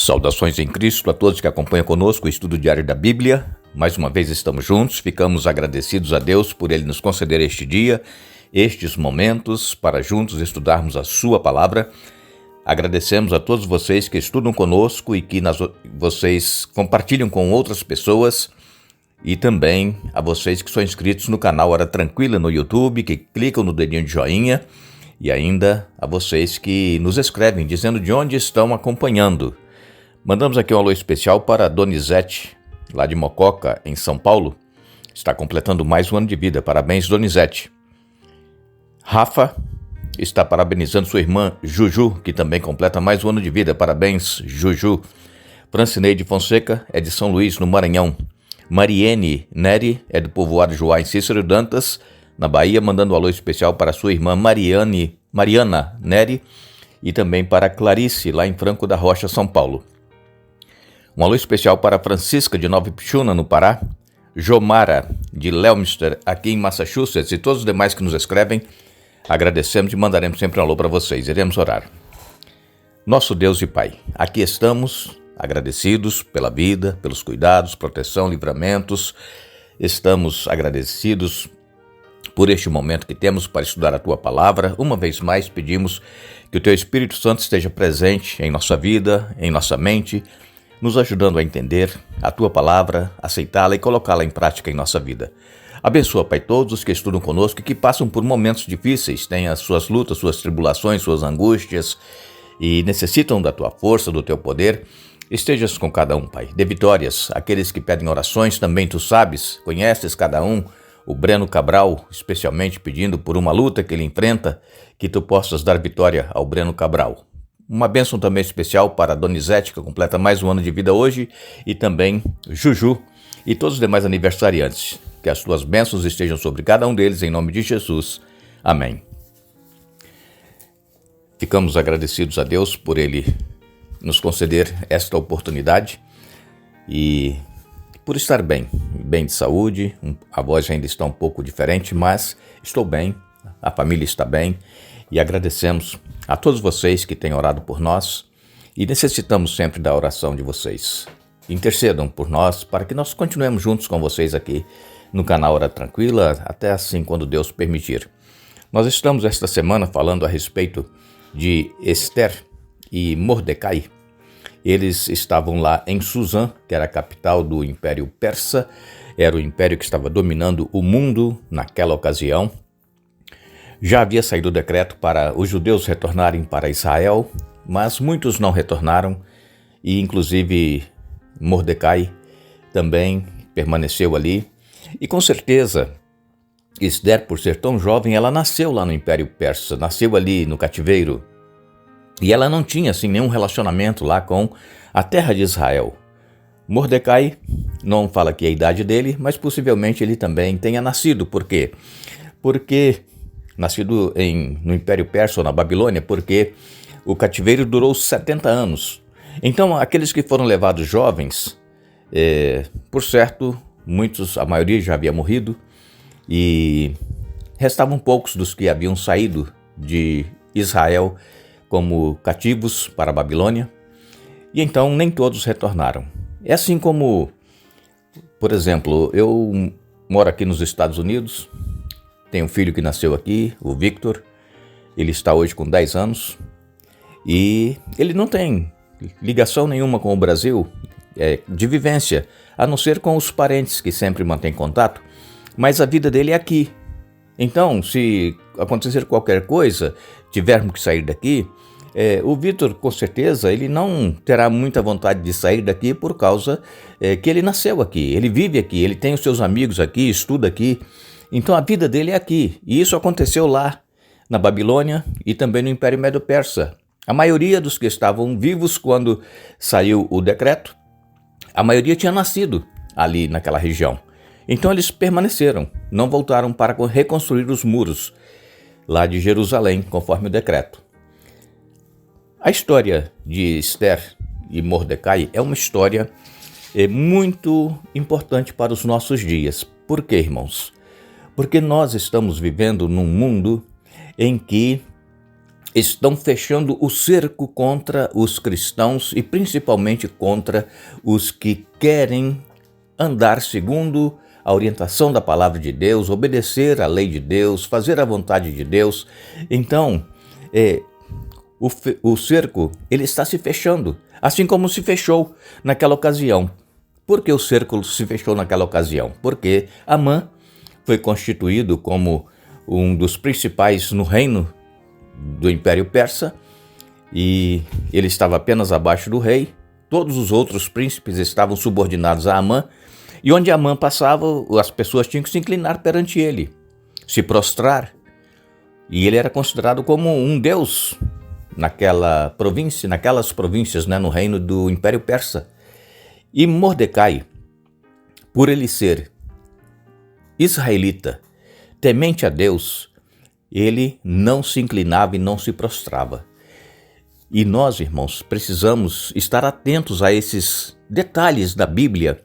Saudações em Cristo a todos que acompanham conosco o estudo diário da Bíblia. Mais uma vez estamos juntos, ficamos agradecidos a Deus por Ele nos conceder este dia, estes momentos, para juntos estudarmos a Sua Palavra. Agradecemos a todos vocês que estudam conosco e que vocês compartilham com outras pessoas, e também a vocês que são inscritos no canal Hora Tranquila no YouTube, que clicam no dedinho de joinha, e ainda a vocês que nos escrevem dizendo de onde estão acompanhando. Mandamos aqui um alô especial para a Donizete, lá de Mococa, em São Paulo. Está completando mais um ano de vida. Parabéns, Donizete. Rafa está parabenizando sua irmã Juju, que também completa mais um ano de vida. Parabéns, Juju. Francineide Fonseca é de São Luís, no Maranhão. Mariene Neri é do povoado Joá, em Cícero Dantas, na Bahia, mandando um alô especial para sua irmã Mariana Neri e também para Clarice, lá em Franco da Rocha, São Paulo. Um alô especial para Francisca, de Nova Ipixuna, no Pará, Jomara, de Leominster, aqui em Massachusetts, e todos os demais que nos escrevem. Agradecemos e mandaremos sempre um alô para vocês. Iremos orar. Nosso Deus e Pai, aqui estamos agradecidos pela vida, pelos cuidados, proteção, livramentos. Estamos agradecidos por este momento que temos para estudar a Tua Palavra. Uma vez mais pedimos que o Teu Espírito Santo esteja presente em nossa vida, em nossa mente, nos ajudando a entender a Tua Palavra, aceitá-la e colocá-la em prática em nossa vida. Abençoa, Pai, todos os que estudam conosco e que passam por momentos difíceis, têm as suas lutas, suas tribulações, suas angústias e necessitam da Tua força, do Teu poder. Estejas com cada um, Pai. Dê vitórias àqueles que pedem orações, também Tu sabes, conheces cada um. O Breno Cabral, especialmente pedindo por uma luta que ele enfrenta, que Tu possas dar vitória ao Breno Cabral. Uma bênção também especial para a Donizete, que completa mais um ano de vida hoje, e também Juju e todos os demais aniversariantes. Que as Tuas bênçãos estejam sobre cada um deles, em nome de Jesus. Amém. Ficamos agradecidos a Deus por Ele nos conceder esta oportunidade e por estar bem de saúde. A voz ainda está um pouco diferente, mas estou bem, a família está bem e agradecemos a todos vocês que têm orado por nós e necessitamos sempre da oração de vocês. Intercedam por nós para que nós continuemos juntos com vocês aqui no canal Hora Tranquila, até assim quando Deus permitir. Nós estamos esta semana falando a respeito de Esther e Mordecai. Eles estavam lá em Suzã, que era a capital do Império Persa, era o império que estava dominando o mundo naquela ocasião. Já havia saído o decreto para os judeus retornarem para Israel, mas muitos não retornaram e inclusive Mordecai também permaneceu ali. E com certeza, Esther, por ser tão jovem, ela nasceu lá no Império Persa, nasceu ali no cativeiro. E ela não tinha assim nenhum relacionamento lá com a terra de Israel. Mordecai não fala aqui a idade dele, mas possivelmente ele também tenha nascido. Por quê? Porque nascido no Império Persa ou na Babilônia, porque o cativeiro durou 70 anos. Então aqueles que foram levados jovens, por certo, a maioria já havia morrido e restavam poucos dos que haviam saído de Israel como cativos para a Babilônia, e então nem todos retornaram. É assim como, por exemplo, eu moro aqui nos Estados Unidos, tenho um filho que nasceu aqui, o Victor, ele está hoje com 10 anos, e ele não tem ligação nenhuma com o Brasil, de vivência, a não ser com os parentes que sempre mantêm contato, mas a vida dele é aqui. Então, se acontecer qualquer coisa, tivermos que sair daqui, o Vitor, com certeza, ele não terá muita vontade de sair daqui por causa que ele nasceu aqui, ele vive aqui, ele tem os seus amigos aqui, estuda aqui. Então, a vida dele é aqui. E isso aconteceu lá, na Babilônia e também no Império Medo-Persa. A maioria dos que estavam vivos quando saiu o decreto, a maioria tinha nascido ali naquela região. Então eles permaneceram, não voltaram para reconstruir os muros lá de Jerusalém, conforme o decreto. A história de Esther e Mordecai é uma história muito importante para os nossos dias. Por quê, irmãos? Porque nós estamos vivendo num mundo em que estão fechando o cerco contra os cristãos e principalmente contra os que querem andar segundo a orientação da palavra de Deus, obedecer à lei de Deus, fazer a vontade de Deus. Então, o cerco ele está se fechando, assim como se fechou naquela ocasião. Por que o cerco se fechou naquela ocasião? Porque Amã foi constituído como um dos principais no reino do Império Persa e ele estava apenas abaixo do rei. Todos os outros príncipes estavam subordinados a Amã e onde Amã passava, as pessoas tinham que se inclinar perante ele, se prostrar. E ele era considerado como um deus naquela província, naquelas províncias, no reino do Império Persa. E Mordecai, por ele ser israelita, temente a Deus, ele não se inclinava e não se prostrava. E nós, irmãos, precisamos estar atentos a esses detalhes da Bíblia,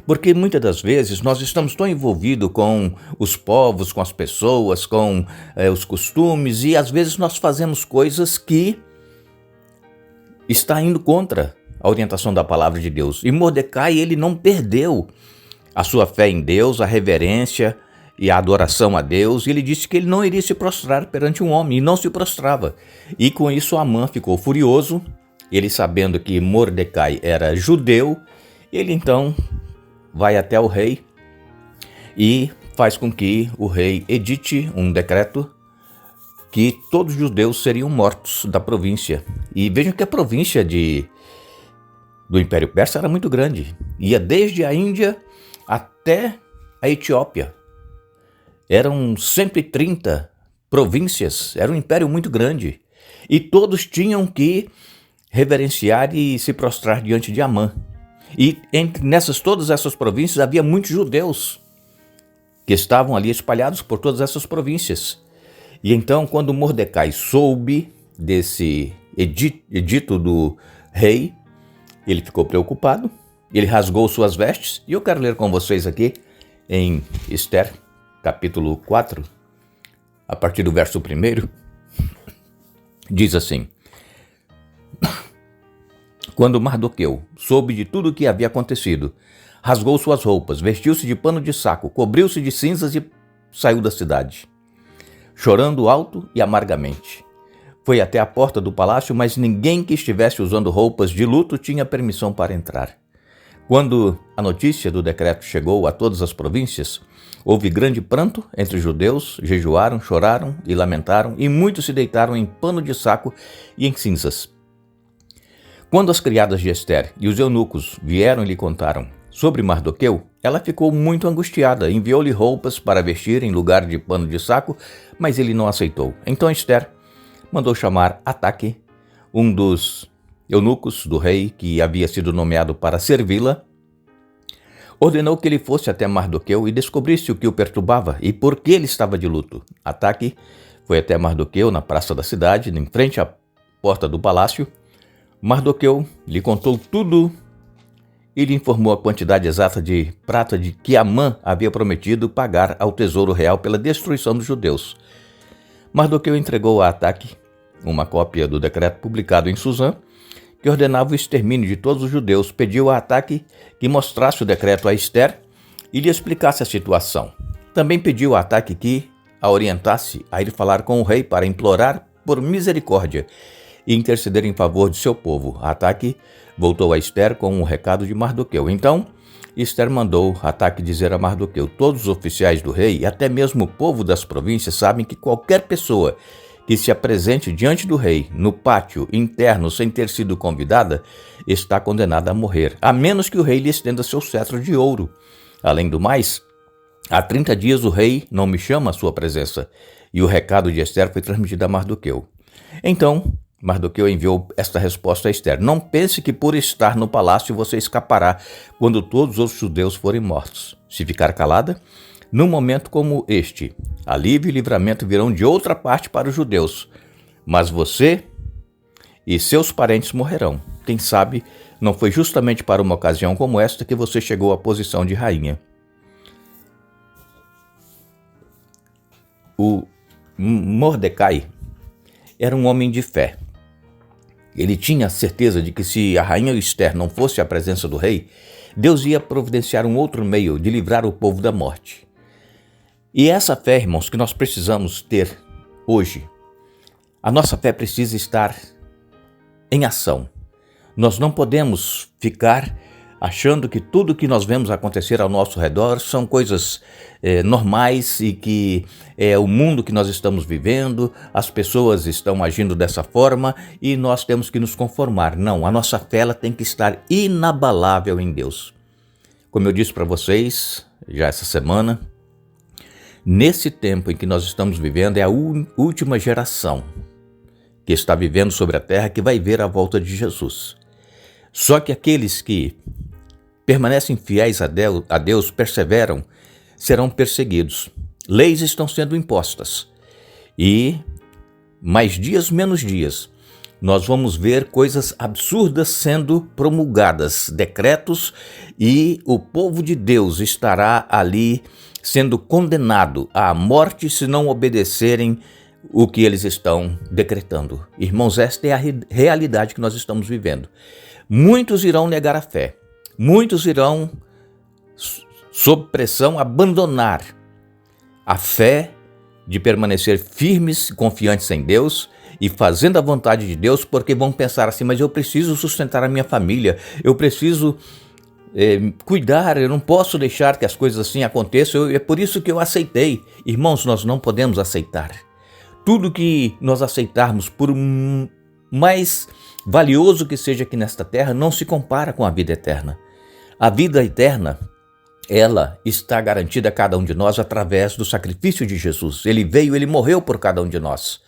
porque muitas das vezes nós estamos tão envolvidos com os povos, com as pessoas, com os costumes, e às vezes nós fazemos coisas que está indo contra a orientação da palavra de Deus. E Mordecai, ele não perdeu a sua fé em Deus, a reverência e a adoração a Deus, e ele disse que ele não iria se prostrar perante um homem, e não se prostrava. E com isso Amã ficou furioso, ele sabendo que Mordecai era judeu, ele então vai até o rei e faz com que o rei edite um decreto que todos os judeus seriam mortos da província. E vejam que a província do Império Persa era muito grande, ia desde a Índia até a Etiópia. Eram 130 províncias, era um império muito grande. E todos tinham que reverenciar e se prostrar diante de Amã. E todas essas províncias havia muitos judeus que estavam ali espalhados por todas essas províncias. E então, quando Mordecai soube desse edito do rei, ele ficou preocupado, ele rasgou suas vestes, e eu quero ler com vocês aqui em Esther, capítulo 4, a partir do verso 1, diz assim: Quando Mardoqueu soube de tudo o que havia acontecido, rasgou suas roupas, vestiu-se de pano de saco, cobriu-se de cinzas e saiu da cidade, chorando alto e amargamente. Foi até a porta do palácio, mas ninguém que estivesse usando roupas de luto tinha permissão para entrar. Quando a notícia do decreto chegou a todas as províncias, houve grande pranto entre os judeus, jejuaram, choraram e lamentaram, e muitos se deitaram em pano de saco e em cinzas. Quando as criadas de Esther e os eunucos vieram e lhe contaram sobre Mardoqueu, ela ficou muito angustiada, enviou-lhe roupas para vestir em lugar de pano de saco, mas ele não aceitou. Então Esther mandou chamar Ataque, um dos eunucos do rei que havia sido nomeado para servi-la, ordenou que ele fosse até Mardoqueu e descobrisse o que o perturbava e por que ele estava de luto. Ataque foi até Mardoqueu na praça da cidade, em frente à porta do palácio. Mardoqueu lhe contou tudo e lhe informou a quantidade exata de prata de que Amã havia prometido pagar ao tesouro real pela destruição dos judeus. Mardoqueu entregou a Ataque uma cópia do decreto publicado em Susã, que ordenava o extermínio de todos os judeus. Pediu a Ataque que mostrasse o decreto a Esther e lhe explicasse a situação. Também pediu a Ataque que a orientasse a ir falar com o rei para implorar por misericórdia e interceder em favor de seu povo. Ataque voltou a Esther com o recado de Mardoqueu. Então, Esther mandou Ataque dizer a Mardoqueu: todos os oficiais do rei e até mesmo o povo das províncias sabem que qualquer pessoa que se apresente diante do rei no pátio interno sem ter sido convidada está condenada a morrer, a menos que o rei lhe estenda seu cetro de ouro. Além do mais, há 30 dias o rei não me chama à sua presença. E o recado de Esther foi transmitido a Mardoqueu. Então, Mardoqueu enviou esta resposta a Esther: não pense que por estar no palácio você escapará quando todos os judeus forem mortos. Se ficar calada, num momento como este, alívio e livramento virão de outra parte para os judeus, mas você e seus parentes morrerão. Quem sabe não foi justamente para uma ocasião como esta que você chegou à posição de rainha. O Mordecai, era um homem de fé. Ele tinha certeza de que se a rainha Ester não fosse à presença do rei, Deus ia providenciar um outro meio de livrar o povo da morte. E essa fé, irmãos, que nós precisamos ter hoje, a nossa fé precisa estar em ação. Nós não podemos ficar achando que tudo que nós vemos acontecer ao nosso redor são coisas normais e que é o mundo que nós estamos vivendo, as pessoas estão agindo dessa forma e nós temos que nos conformar. Não, a nossa fé ela tem que estar inabalável em Deus. Como eu disse para vocês já essa semana, nesse tempo em que nós estamos vivendo é a última geração que está vivendo sobre a terra que vai ver a volta de Jesus. Só que aqueles que permanecem fiéis a Deus, perseveram, serão perseguidos. Leis estão sendo impostas. E mais dias, menos dias, nós vamos ver coisas absurdas sendo promulgadas, decretos, e o povo de Deus estará ali sendo condenado à morte se não obedecerem o que eles estão decretando. Irmãos, esta é a realidade que nós estamos vivendo. Muitos irão negar a fé. Muitos irão, sob pressão, abandonar a fé de permanecer firmes e confiantes em Deus e fazendo a vontade de Deus, porque vão pensar assim, mas eu preciso sustentar a minha família, eu preciso cuidar, eu não posso deixar que as coisas assim aconteçam, é por isso que eu aceitei. Irmãos, nós não podemos aceitar. Tudo que nós aceitarmos, por mais valioso que seja aqui nesta terra, não se compara com a vida eterna. A vida eterna, ela está garantida a cada um de nós através do sacrifício de Jesus. Ele veio, ele morreu por cada um de nós.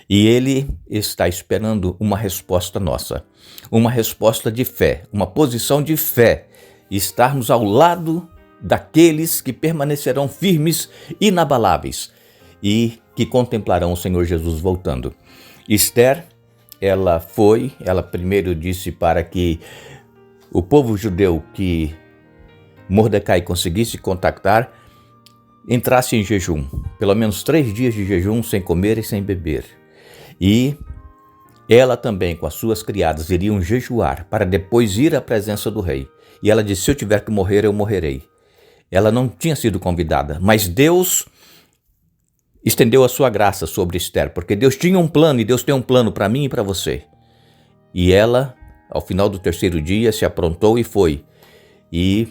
E ele está esperando uma resposta nossa, uma resposta de fé, uma posição de fé, estarmos ao lado daqueles que permanecerão firmes, inabaláveis e que contemplarão o Senhor Jesus voltando. Ester, ela primeiro disse para que o povo judeu que Mordecai conseguisse contactar, entrasse em jejum, pelo menos 3 dias de jejum, sem comer e sem beber. E ela também, com as suas criadas, iriam jejuar para depois ir à presença do rei. E ela disse, se eu tiver que morrer, eu morrerei. Ela não tinha sido convidada, mas Deus estendeu a sua graça sobre Ester, porque Deus tinha um plano e Deus tem um plano para mim e para você. E ela, ao final do 3º dia, se aprontou e foi. E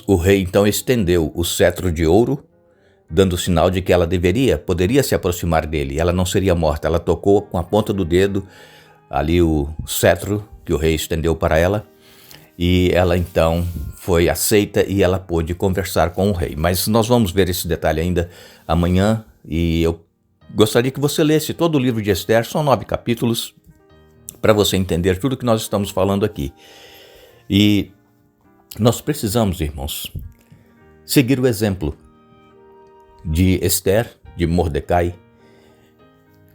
o rei então estendeu o cetro de ouro, dando sinal de que ela poderia se aproximar dele. Ela não seria morta. Ela tocou com a ponta do dedo ali o cetro que o rei estendeu para ela. E ela então foi aceita e ela pôde conversar com o rei. Mas nós vamos ver esse detalhe ainda amanhã. E eu gostaria que você lesse todo o livro de Ester, são 9 capítulos, para você entender tudo que nós estamos falando aqui. E nós precisamos, irmãos, seguir o exemplo de Ester, de Mordecai,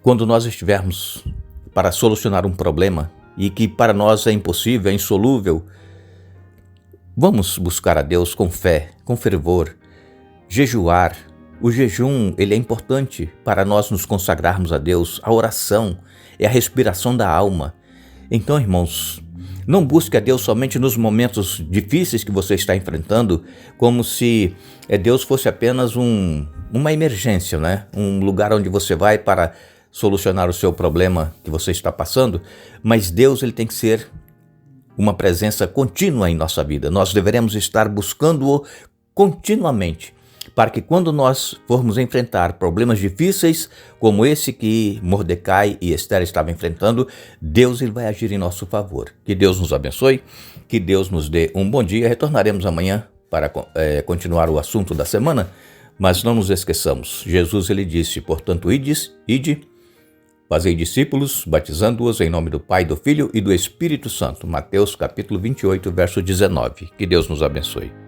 quando nós estivermos para solucionar um problema e que para nós é impossível, é insolúvel, vamos buscar a Deus com fé, com fervor, jejuar. O jejum, ele é importante para nós nos consagrarmos a Deus. A oração é a respiração da alma. Então, irmãos, não busque a Deus somente nos momentos difíceis que você está enfrentando, como se Deus fosse apenas uma emergência, né? Um lugar onde você vai para solucionar o seu problema que você está passando, mas Deus ele tem que ser uma presença contínua em nossa vida. Nós deveremos estar buscando-o continuamente, para que quando nós formos enfrentar problemas difíceis, como esse que Mordecai e Ester estavam enfrentando, Deus ele vai agir em nosso favor. Que Deus nos abençoe, que Deus nos dê um bom dia. Retornaremos amanhã para continuar o assunto da semana, mas não nos esqueçamos. Jesus ele disse, portanto, ide, fazei discípulos, batizando-os em nome do Pai, do Filho e do Espírito Santo. Mateus capítulo 28, verso 19. Que Deus nos abençoe.